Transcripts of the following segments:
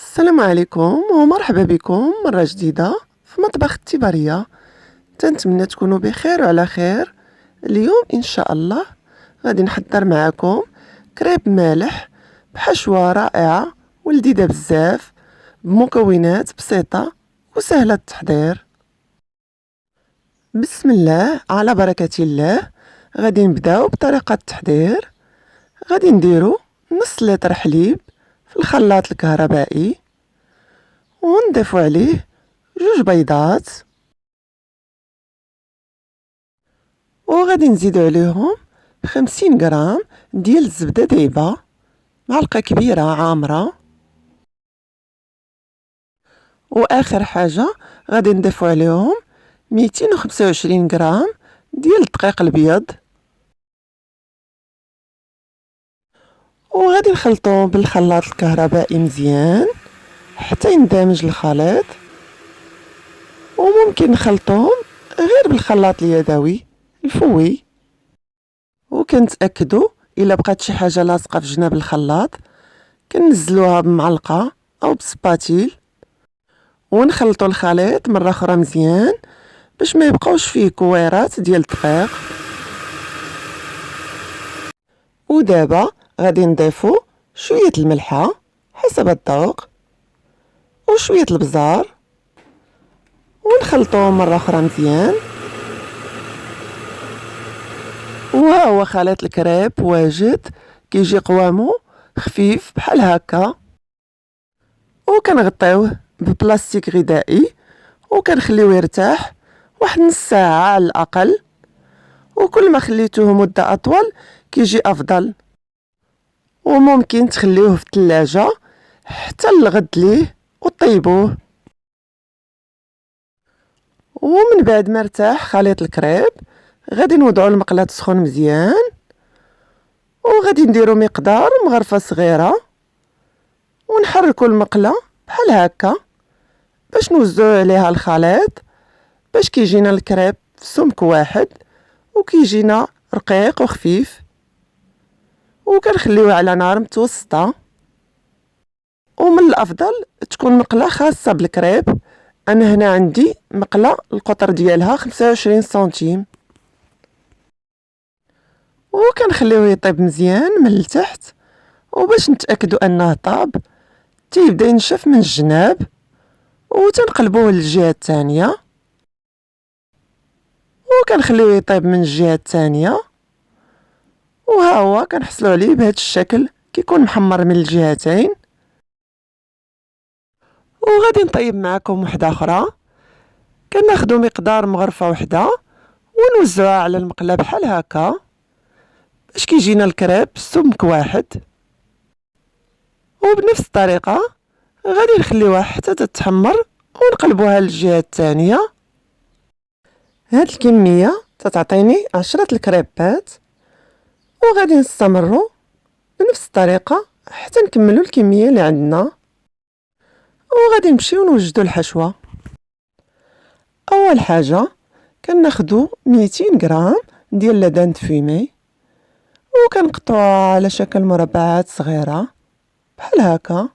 السلام عليكم ومرحبا بكم مرة جديدة في مطبخ التبارية. تنتمنى تكونوا بخير وعلى خير. اليوم إن شاء الله غادي نحضر معكم كريب مالح بحشوة رائعة ولذيذة بزاف بمكونات بسيطة وسهلة التحضير. بسم الله على بركة الله. غادي نبداو بطريقة التحضير. غادي نديرو نص لتر حليب في الخلاط الكهربائي ونضيفو عليه 2 بيضات وغادي نزيدو عليهم 50 غرام ديال الزبدة دايبة، معلقة كبيرة عامرة. واخر حاجة غادي نضيفو عليهم 225 غرام ديال الدقيق الابيض وغادي نخلطوهم بالخلاط الكهربائي مزيان حتى يندمج الخليط. وممكن نخلطوهم غير بالخلاط اليدوي الفوي. وكنتأكدوا الا بقات شي حاجه لاصقه في جناب الخلاط كنزلوها بمعلقه او بسباتيل ونخلطوا الخليط مره اخرى مزيان باش ما يبقاوش فيه كويرات ديال الدقيق. ودابا غادي نضيفوا شويه الملحه حسب الذوق وشويه البزار ونخلطوهم مره اخرى مزيان. وها هو خليط الكريب واجد، كيجي قوامو خفيف بحال هكا. وكنغطيوه ببلاستيك غذائي وكنخليوه يرتاح واحد نص ساعه على الاقل، وكل ما خليتوه مده اطول كيجي افضل. وممكن تخليوه في الثلاجه حتى الغد ليه وطيبوه. ومن بعد ما ارتاح خليط الكريب غادي نوضعو المقلاة تسخن مزيان وغادي نديرو مقدار مغرفة صغيرة ونحركو المقلة بحال هكا باش نوزعو عليها الخليط باش كيجينا الكريب في سمك واحد وكيجينا رقيق وخفيف. وكنخليوه على نار متوسطة. ومن الافضل تكون مقلة خاصة بالكريب. انا هنا عندي مقلة القطر ديالها 25 سنتيم وكنخليوه يطيب مزيان من التحت. وباش نتاكدوا انه طاب تيبدا ينشف من الجناب وتنقلبوه للجهه الثانيه وكنخليوه يطيب من الجهه الثانيه. وها هو كنحصلوا عليه بهذا الشكل كيكون محمر من الجهتين. وغادي نطيب معكم واحده اخرى. كناخذوا مقدار مغرفه وحده ونوزعوها على المقله بحال هكا باش كيجينا الكريب سمك واحد. وبنفس الطريقه غادي نخليوها حتى تتحمر ونقلبوها للجهه الثانيه. هاد الكميه تتعطيني 10 الكريبات وغادي نستمروا بنفس الطريقه حتى نكملوا الكميه اللي عندنا. وغادي نمشيو نوجدوا الحشوه. اول حاجه كناخذوا 200 غرام ديال لادان فومي وكنقطعوها على شكل مربعات صغيره بحال هكا.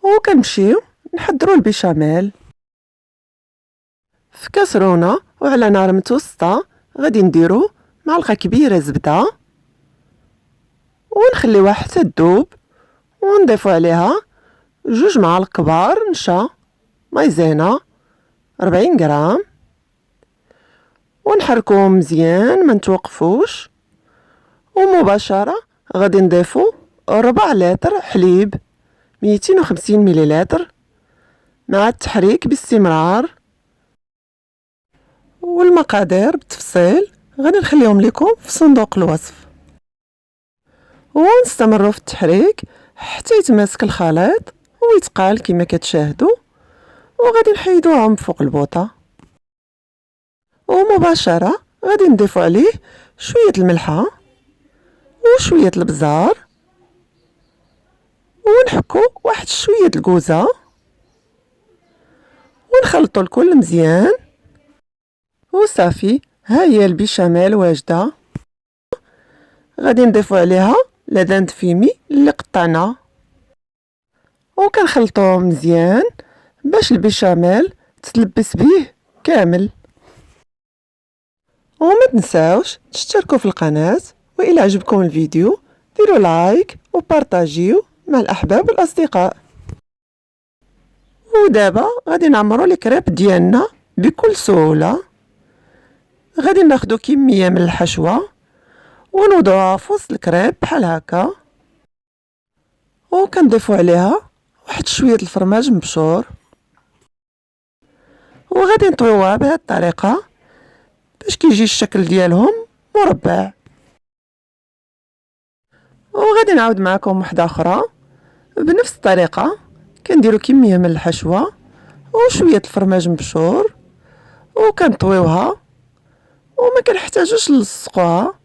وكنمشيو نحضروا البيشاميل. في كاسرونه وعلى نار متوسطه غادي نديرو معلقه كبيره زبده ونخليوها حتى تذوب ونضيفو عليها 2 معالق كبار نشا مايزينا 40 غرام ونحركوهم مزيان ما نتوقفوش. ومباشره غادي نضيفو 4 لتر حليب 250 مليلتر مع التحريك باستمرار. والمقادير بالتفصيل غادي نخليهم لكم في صندوق الوصف. ونستمروا في التحريك حتى يتماسك الخليط ويتقال كما كتشاهدوا. وغادي نحيدوها من فوق البوطه. ومباشره غادي نضيفوا عليه شويه الملحه وشويه البزار ونحكو واحد شويه الكوزه ونخلطوا الكل مزيان. وصافي ها هي البيشاميل واجده. غادي نضيفوا عليها لادان فيمي اللي قطعنا وكنخلطوهم مزيان باش البيشاميل تتلبس بيه كامل. وما تنساوش تشتركوا في القناة، وإلا عجبكم الفيديو ديروا لايك وبارطاجيو مع الأحباب والأصدقاء. ودابا غادي نعمرو لي كريب ديالنا بكل سهولة. غادي ناخدو كمية من الحشوة ونوضعوها في وسط الكريب بحال هكا، وكنضيفو عليها واحد شوية الفرماج مبشور، وغادي نطويوها بهاد الطريقة باش كيجي الشكل ديالهم مربع. وغادي نعاود معكم وحدة أخرى بنفس الطريقة، كنديرو كمية من الحشوة وشوية الفرماج مبشور وكنطويوها، وما كنحتاجوش نلصقوها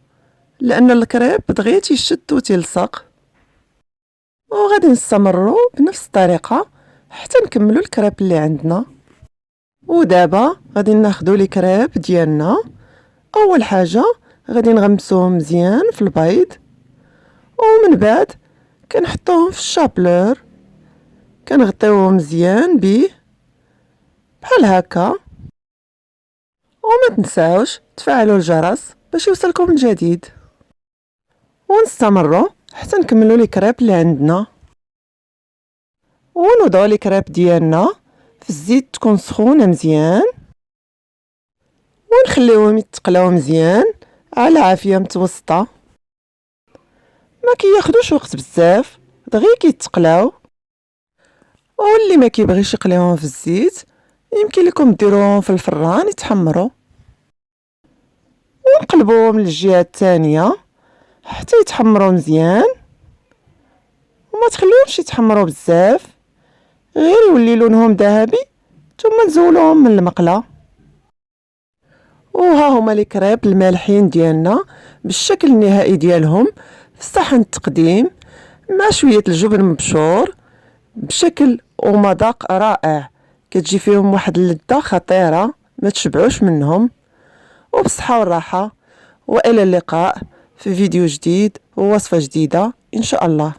لأن الكريب دغيا تيشد وتيلصق. وغادي نستمروا بنفس الطريقة حتى نكملوا الكريب اللي عندنا. ودابا غادي ناخدو لي كريب ديالنا. اول حاجه غادي نغمسوهم مزيان في البيض، ومن بعد كنحطوهم في الشابلور، كنغطيوهم مزيان بيه بحال هكا. وما تنساوش تفعلوا الجرس باش يوصلكم الجديد. ونستمروا حتى نكملوا لي كريب اللي عندنا. ونوضعوا لي كريب ديالنا في الزيت تكون سخونه مزيان، ونخليوهم يتقلاو مزيان على عافيه متوسطه. ما كياخدوش وقت بزاف، دغيا كيتقلاو. واللي ما كيبغيش يقليهم في الزيت يمكن لكم ديروهم في الفران يتحمروا. ونقلبوهم للجهه الثانيه حتى يتحمروا مزيان، وما تخليوهمش يتحمروا بزاف، غير يولي لونهم ذهبي ثم نزولوهم من المقله. وها هما لي كريب المالحين ديالنا بالشكل النهائي ديالهم في صحن التقديم مع شويه الجبن مبشور بشكل ومذاق رائع. كتجي فيهم واحد اللذة خطيره ما تشبعوش منهم. وبالصحه والراحه، والى اللقاء في فيديو جديد ووصفه جديده ان شاء الله.